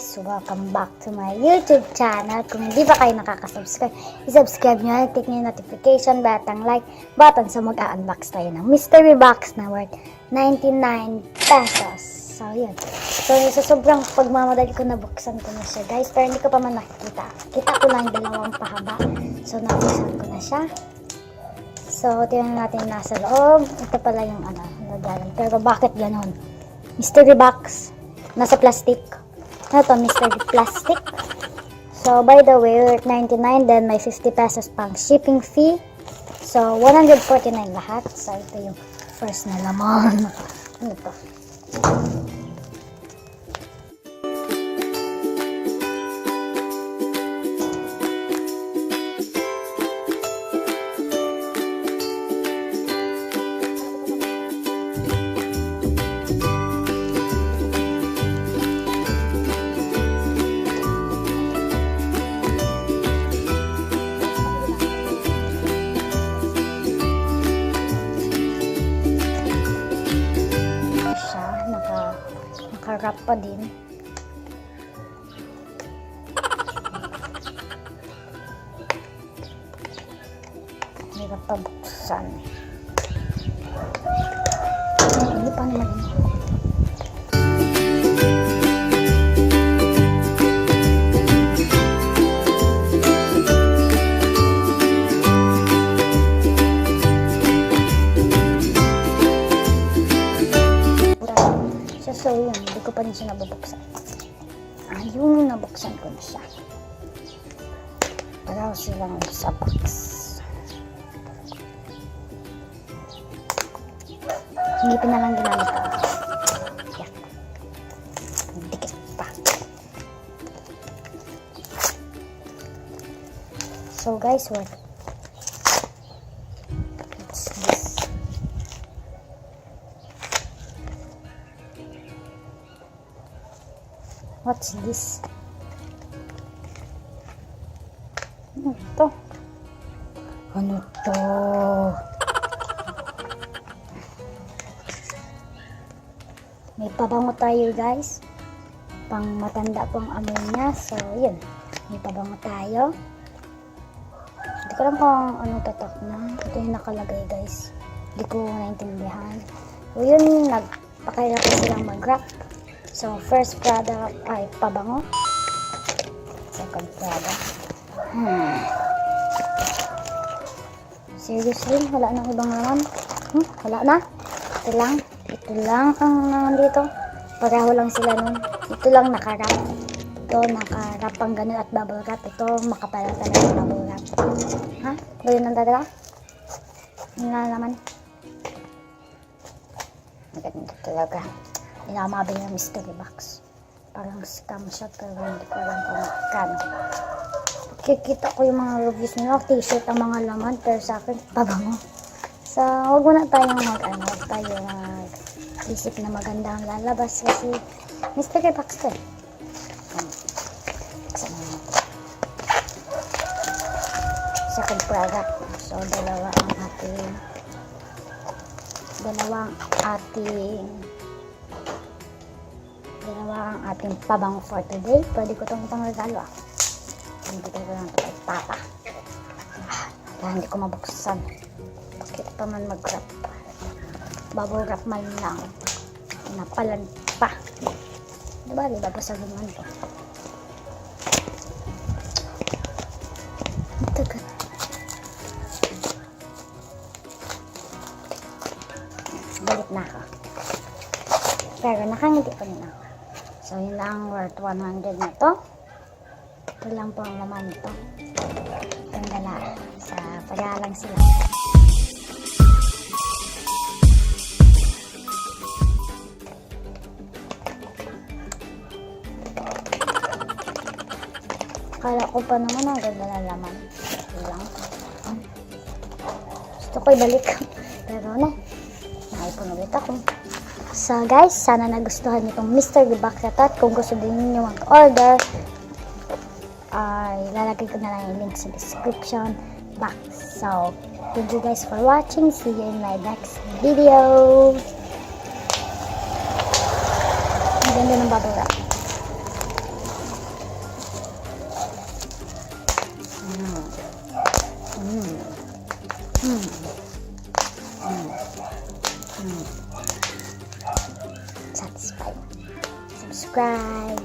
guys! Welcome back to my YouTube channel. Kung hindi pa kayo nakaka-subscribe, i-subscribe nyo at click nyo yung notification button, like button so mag-unbox tayo ng mystery box na worth 99 pesos. So, yun. So, sa sobrang pagmamadali ko, nabuksan ko na siya, guys. Pero hindi ko pa man nakikita. Kita ko lang dalawang pahaba. So, nabuksan ko na siya. So, tingnan natin nasa loob. Ito pala yung lagayan. Pero bakit ganon? Mystery box. Nasa plastic. Ano to? Mystery plastic. So, by the way, worth 99. Then, may 50 pesos pang shipping fee. So, 149 lahat. So, ito yung first na laman. Ano to? Nakarap pa din. Hirap pa buksan. Hindi pa naman. So, yun. Hindi ko pa rin siya nabubuksan. Ayun, nabuksan ko na siya. Paraw silang sa box. Hindi pa na lang ginamit ko. Yan. Dikit pa. So, guys, what's this? What's this? Ano to? Ano to? May pabango tayo, guys. Pang matanda pong amoy niya. So, yun. May pabango tayo. Hindi ko lang kung anong tatak na. Ito yung nakalagay, guys. Hindi ko naintindihan. So, yun. Nagpakailan ko silang mag-wrap. So, first product ay pabango. Second product. Seriously? Wala nang ibang laman? Wala na? Ito lang. Ito lang ang nandito. Pareho lang sila nun. Ito lang nakarap. Ito nakarap ang ganun at bubble wrap. Ito makapalatan ng bubble wrap. Ha? Ganun ang talaga? Ano na naman? Maganda talaga. Inamabi ng mystery box. Parang scam siya pero hindi ko alam kung magkano. Kikita ko yung mga reviews nila. T-shirt ang mga laman pero sa akin pabango. So, huwag muna tayong huwag tayo isip na maganda ang lalabas kasi mystery box to eh. Second product. So, dalawang ating pabango for today. Pwede ko itong pangregalo ah. Hindi ko lang ito kay Papa. Hindi ko mabuksan. Bakit pa man mag-wrap? Bubble wrap man lang. Napalan pa. Diba? Babasagin man ito. Tagal. Balik na ako. Pero nakangiti pa rin ako. So, yun lang worth 100 na to. Ito lang po ang laman nito. Itong dala. Sa pag-aalang sila. Akala ko pa naman ang ganda na laman. Ito lang. Gusto ko ibalik. Pero ano, naipon ulit ako. So guys, sana nagustuhan niyo itong mystery box na to. At kung gusto din niyo mag-order, ay lalagay ko na lang yung link sa description box. So, thank you guys for watching. See you in my next video. Ang ganda ng bubble wrap. subscribe.